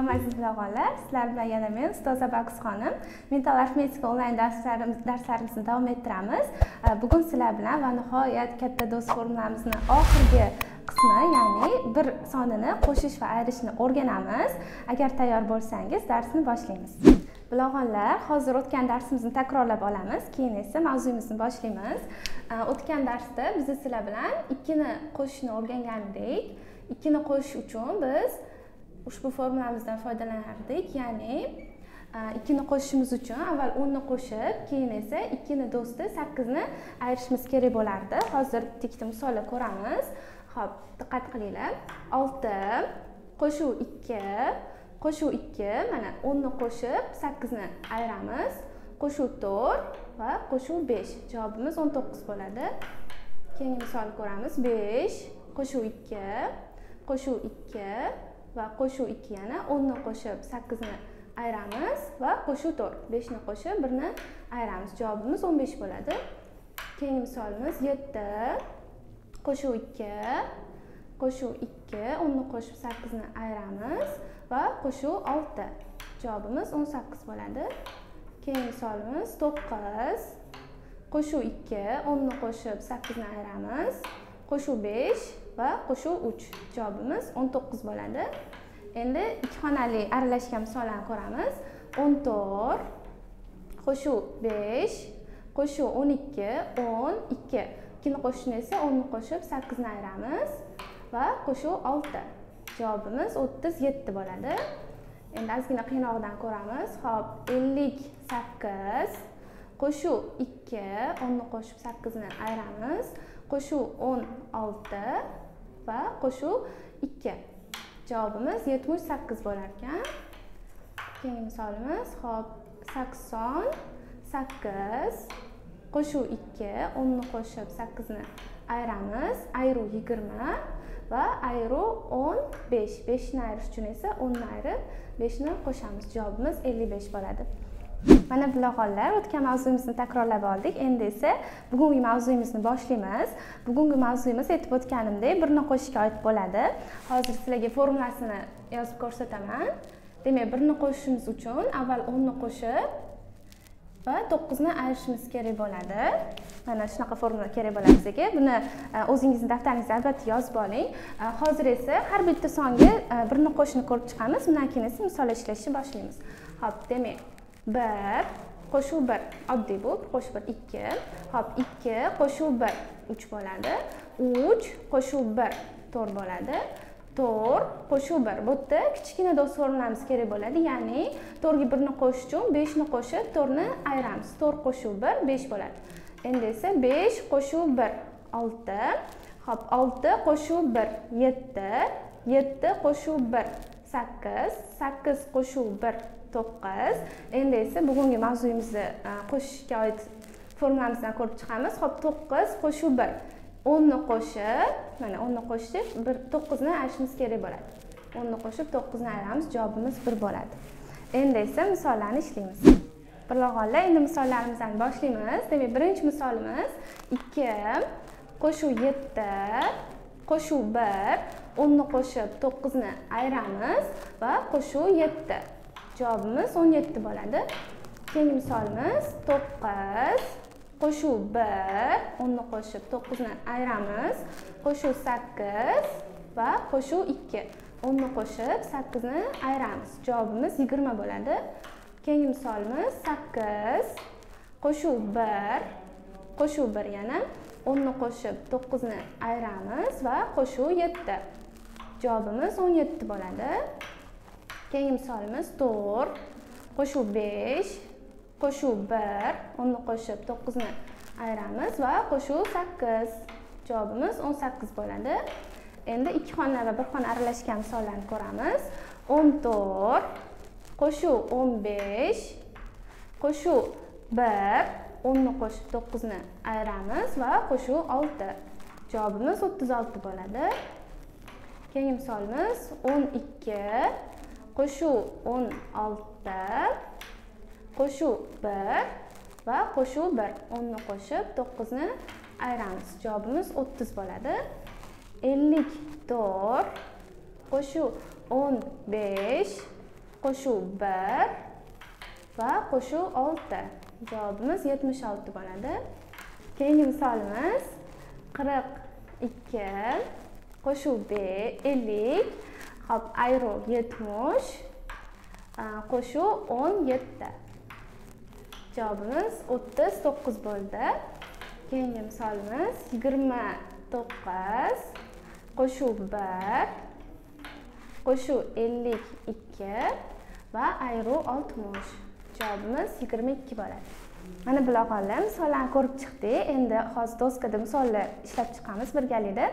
Salom aziz bilig'onlar, sizlar bilan yana men Ustoza Bakus xonim. Mental arifmetika onlayn darslarimizni davom ettiramiz. Bugun sizlar bilan va nihoyat katta do'st formulamizning oxirgi qismi, ya'ni bir sonini qo'shish va ayirishni o'rganamiz. Agar tayyor bo'lsangiz, darsni boshlaymiz. Bilig'onlar, hozir o'tgan darsimizni takrorlab olamiz, keyin esa mavzuyimizni boshlaymiz. O'tgan darsda biz sizlar bilan ikkini qo'shishni o'rgangan edik. Ikkini qo'shish uchun biz ushbu formulamizdan foydalanardik, ya'ni ikkini qo'shishimiz uchun avval 10 ni qo'shib, keyin esa ikkini do'sti 8 ni ayirishimiz kerak bo'lardi. Hozir bitta misollar ko'ramiz. Xo'p, diqqat qilinglar. 6 qo'shuv 2 qo'shuv 2, mana 10 ni qo'shib 8 ni ayiramiz. Qo'shuv 4 va qo'shuv 5. Javobimiz 19 bo'ladi. Keyingi misolni ko'ramiz. 5 qo'shuv 2 qo'shuv 2 va qo'shuv 2 yana 10 ni qo'shib 8 ni ayiramiz va qo'shuv 4, 5 ni qo'shib 1 ni ayiramiz. Javobimiz 15 bo'ladi. Keyingi misolimiz 7 qo'shuv 2 qo'shuv 2, 10 ni qo'shib 8 ni ayiramiz va qo'shuv 6. Javobimiz 18 bo'ladi. Keyingi misolimiz 9 qo'shuv 2, 10 ni qo'shib 8 ni ayiramiz, qo'shuv 5 va qo'shuv 3. Javobimiz 19 bo'ladi. Endi ikki xonali aralashgan misollarni ko'ramiz. 14 qo'shuv 5 qo'shuv 12 12. Ikkini qo'shishni esa 10 ni qo'shib 8 ni ayiramiz va qo'shuv 6. Javobimiz 37 bo'ladi. Endi ozgina qiyinroqdan ko'ramiz. Xo'p, 58 qo'shuv 2, 10 ni qo'shib 8 ni ayiramiz, qo'shuv 16 va qo'shuv 2. Javobimiz 78 bo'lar ekan. Keyingi misolimiz, xo'p, 88 qo'shuv 2, 10 ni qo'shib 8 ni ayiramiz, ayruv 20 va ayruv 15. 5 ni ayirish uchun esa 10 ni ayirib 5 ni qo'shamiz. Javobimiz 55 bo'ladi. Mana bilig'onlar, o'tgan mavzuyimizni takrorlab oldik. Endi esa bugungi mavzuyimizni boshlaymiz. Bugungi mavzuyimiz aytib o'tganimdek, birni qo'shishga oid bo'ladi. Hozir sizlarga formulasini yozib ko'rsataman. Demak, birni qo'shishimiz uchun avval 10 ni qo'shib va 9 ni ayirishimiz kerak bo'ladi. Mana shunaqa formula kerak bo'ladi bizga. Buni o'zingizning daftaringizga albatta yozib oling. Hozir esa har bitta songa birni qo'shishni ko'rib chiqamiz. Undan keyin esa misollar ishlashni boshlaymiz. Xo'p, demak 1 qo'shuv 1 oddiy bu, qo'shuv 1 2. Hop, 2 qo'shuv 1 3 bo'ladi. 3 qo'shuv 1 4 bo'ladi. 4 qo'shuv 1. Bu yerda kichkina do'st formulamiz kerak bo'ladi. Ya'ni 4 ga 1 ni qo'shish uchun 5 ni qo'shib 4 ni ayiramiz. 4 qo'shuv 1 5 bo'ladi. Endi esa 5 qo'shuv 1 6. Hop, 6 qo'shuv 1 7. 7 qo'shuv 1 8. 8 qo'shuv 1 9. Endi esa bugungi mavzuyimizni qo'shishga oid formulamizdan ko'rib chiqamiz. Xo'p, 9 qo'shuv 1 10 ni qo'shib, mana 10 ni qo'shib 9 ni ayirishimiz kerak bo'ladi. 10 ni qo'shib 9 ni ayiramiz, javobimiz 1 bo'ladi. Endi esa misollarni ishlaymiz. Bilig'onlar, endi misollarimizdan boshlaymiz. Demak, birinchi misolimiz 2 qo'shuv 7 qo'shuv 1 10 ni qo'shib 9 ni ayiramiz va qo'shuv 7. Javobimiz 17 bo'ladi. Keyingi misolimiz 9 qo'shuv 1 10 ni qo'shib 9 ni ayiramiz, qo'shuv 8 va qo'shuv 2. 10 ni qo'shib 8 ni ayiramiz. Javobimiz 20 bo'ladi. Keyingi misolimiz 8 qo'shuv 1 qo'shuv 1 yana 10 ni qo'shib 9 ni ayiramiz va qo'shuv 7. Javobimiz 17 bo'ladi. Keyingi misolimiz 4 qo'shuv 5 qo'shuv 1 10 ni qo'shib 9 ni ayiramiz va qo'shuv 8. Javobimiz 18 bo'ladi. Endi ikki xona va bir xona aralashgan misollarni ko'ramiz. 14 qo'shuv 15 qo'shuv 1 10 ni qo'shib 9 ni ayiramiz va qo'shuv 6. Javobimiz 36 bo'ladi. Keyingi misolimiz 12 qo'shuv 16 qo'shuv 1 va qo'shuv 1. 10 ni qo'shib 9 ni ayiramiz. Javobimiz 30 bo'ladi. 54 qo'shuv 15 qo'shuv 1 va qo'shuv 6. Javobimiz 76 bo'ladi. Keyingi misolimiz 42 qo'shuv 50. Hop, ayru 70 qo'shuv 17. Javobimiz 39 bo'ldi. Keyingi misolimiz 29 qo'shuv 1 qo'shuv 52 va ayru 60. Javobimiz 22 bo'ladi. Mana bularga misollarni ko'rib chiqdik. Endi hozir doskada misollar ishlab chiqamiz birgalikda.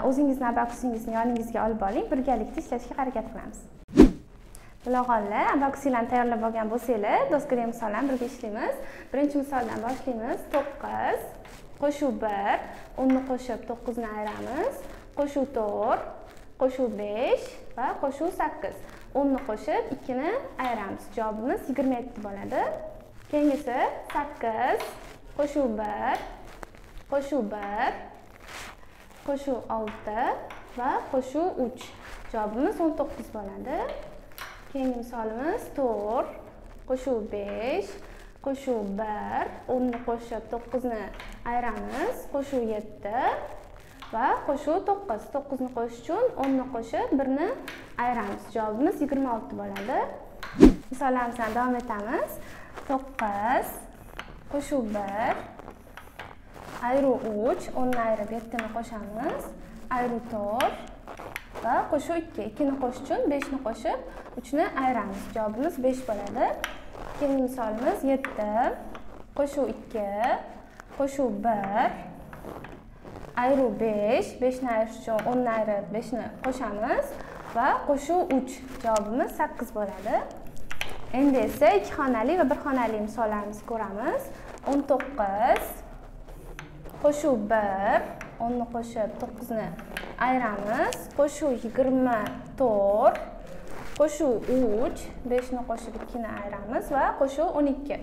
O'zingizni abakusingizni yoningizga olib oling, birgalikda ishlashga harakat qilamiz. Bularga abakusinglarni tayyorlab olgan bo'lsanglar, doskadagi misollarni birga ishlaymiz. Birinchi misoldan boshlaymiz. 9 qo'shuv 1, 10 ni qo'shib 9 ni ayiramiz. Qo'shuv 4, qo'shuv 5 va qo'shuv 8. 10 ni qo'shib 2 ni ayiramiz. Javobimiz 27 bo'ladi. Keyingisi 8 qo'shuv 1, qo'shuv 1, qo'shuv 6 va qo'shuv 3. Javobimiz 19 bo'ladi. Keyingi misolimiz 4 qo'shuv 5, qo'shuv 1, 10 ni qo'shib 9 ni ayiramiz. Qo'shuv 7 va qo'shuv 9. 9 ni qo'shish uchun 10 ni qo'shib 1 ni ayiramiz. Javobimiz 26 bo'ladi. Misollarimizni davom etamiz. 9 qo'shuv 1 ayru 3, 10 ni ayirib 7 ni qo'shamiz. Ayru 4 va qo'shuv 2. 2 ni qo'shish uchun 5 ni qo'shib 3 ni ayiramiz. Javobimiz 5 bo'ladi. Keyingi misolimiz 7 qo'shuv 2 qo'shuv 1 ayru 5. 5 ni ayirish uchun 10 ni ayirib 5 ni qo'shamiz va qo'shuv 3. Javobimiz 8 bo'ladi. Endi esa 2 xonali va 1 xonali misollarimizni ko'ramiz. 19 qo'shuv 1, 10 ni qo'shib 9 ni ayiramiz. Qo'shuv 24, qo'shuv 3, 5 ni qo'shib 2 ni ayiramiz va qo'shuv 12.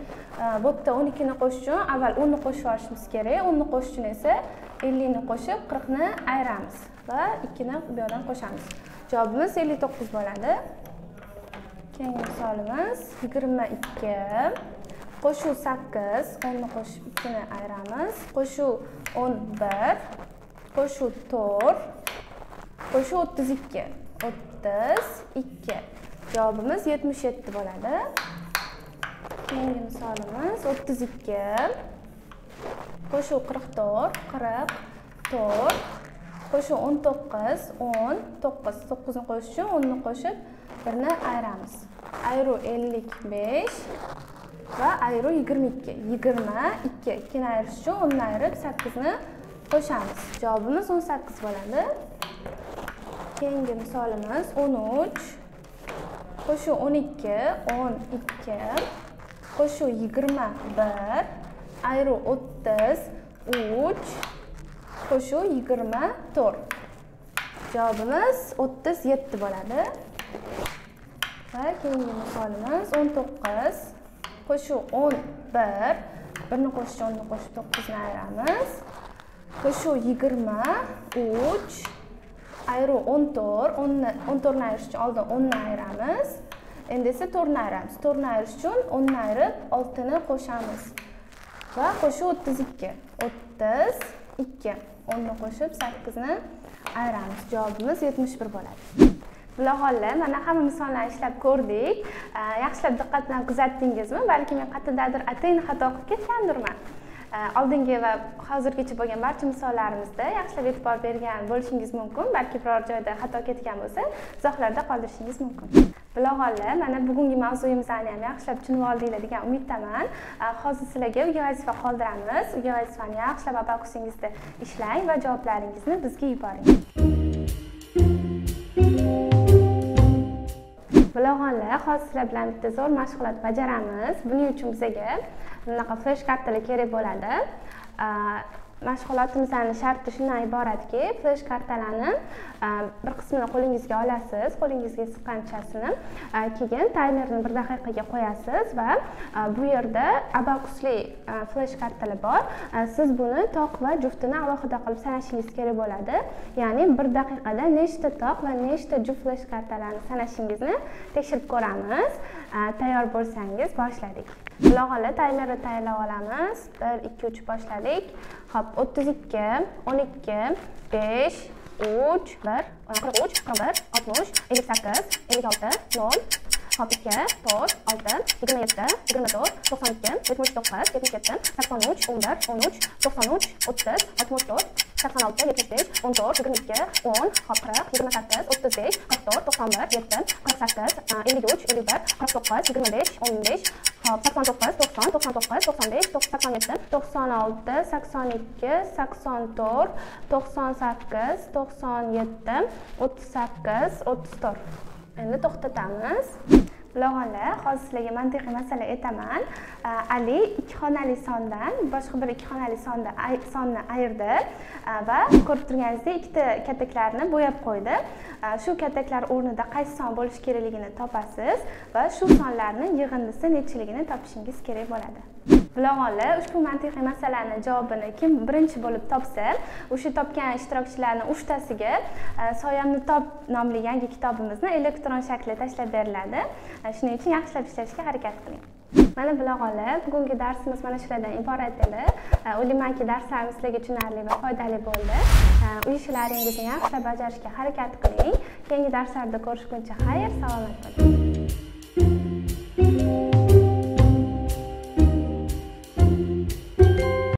Bu yerda 12 ni qo'shish uchun avval 10 ni qo'shib olishimiz kerak. 10 ni qo'shish uchun esa 50 ni qo'shib 40 ni ayiramiz va 2 ni bu yerdan qo'shamiz. Javobimiz 59 bo'ladi. Keyingi misolimiz 22 qo'shuv 8, 10 ni qo'shib 2 ni ayiramiz. Qo'shuv 11, qo'shuv 4, qo'shuv 32. 32. Javobimiz 77 bo'ladi. Keyingi misolimiz 32 qo'shuv 44, 44 qo'shuv 19, 10, 9. 9 ni qo'shish uchun 10 ni qo'shib 1 ni ayiramiz. Ayru 55 va ayru 22. 22. 2 ni ayirish uchun 10 ni ayirib 8 ni qo'shamiz. Javobimiz 18 bo'ladi. Keyingi misolimiz 13 qo'shuv 12, 12 qo'shuv 21 ayru 33 qo'shuv 24. Javobimiz 37 bo'ladi. Va keyingi misolimiz 19 qo'shuv 11, 1 ni qo'shib 10 ni qo'shib 9 ni ayiramiz. Qo'shuv 23 ayru 14, 14 ni ayirish uchun oldin 10 ni ayiramiz. Endi esa 4 ni ayiramiz. 4 ni ayirish uchun 10 ni ayirib 6 ni qo'shamiz. Va qo'shuv 32. 32. 10 ni qo'shib 8 ni ayiramiz. Javobimiz 71 bo'ladi. Bular mana hamma misollarni ishlab ko'rdik. Yaxshilab diqqat bilan kuzatdingizmi? Balki men qayerdadir atayin xato qilib ketgandirman. Oldingi va hozirgacha bo'lgan barcha misollarimizda yaxshilab e'tibor bergan bo'lishingiz mumkin. Balki biror joyda xato ketgan bo'lsa, izohlarda qoldirishingiz mumkin. Bular mana bugungi mavzuyimizni ham yaxshilab tushunib oldinglar degan umiddaman. Hozir sizlarga uyga vazifa qoldiramiz. Uyga vazifani yaxshilab abakusingizda ishlang va javoblaringizni bizga yuboring. Bular hozir sizlar bilan bitta zo'r mashg'ulot bajaramiz. Buning uchun bizga bunaqa flash kartalar kerak bo'ladi. Mashg'ulotimizning sharti shundan iboratki, flash kartalarni bir qismini qo'lingizga olasiz, qo'lingizga siqqanchasini, keyin taymerni 1 daqiqaga qo'yasiz va bu yerda abaqusli flash kartalar bor. Siz buni toq va juftini alohida qilib sanashingiz kerak bo'ladi. Ya'ni 1 daqiqada nechta toq va nechta juft flash kartalarni sanashingizni tekshirib ko'ramiz. Tayyor bo'lsangiz boshladik. Quloqli taymerni tayyorlab olamiz. 1 2 3 boshladik. Hop, 32, 12, 5, 3, 1, 43, 41, 60, 58, 56, 0, hop 2, 4, 6, 27, 24, 92, 79, 77, 83, 11, 13, 93, 30, 64, 86, 75, 14, 22, 10, hop 40, 28, 35, 44, 91, 7, 48, 53, 51, 49, 25, 15, hop 89, 90, 99, 95, 97, 96, 82, 84, 98, 97, 38, 34. Endi to'xtatamiz. Bilog'onlar, hozir sizlarga mantiqiy masala aytaman. Ali 2 xonali sondan boshqa bir 2 xonali sonni ayirdi va ko'rib turganingizdek ikkita kataklarni bo'yab qo'ydi. Shu kataklar o'rnida qaysi son bo'lishi kerakligini topasiz va shu sonlarning yig'indisi nechiligini topishingiz kerak bo'ladi. Bilog'onlar, ushbu mantiqiy masalaning javobini kim birinchi bo'lib topsa, o'sha topgan ishtirokchilarning 3tasiga Soyamni top nomli yangi kitobimizni elektron shaklda tashlab beriladi. Shuning uchun yaxshilab ishlashga harakat qiling. Mana bilog'onlar, bugungi darsimiz mana shulardan iborat edi. O'ylaymanki darslarimiz sizlarga tushunarli va foydali bo'ldi. Uy ishlaringizni yaxshilab bajarishga harakat qiling. Keyingi darslarda ko'rishguncha xayr, salomat bo'ling.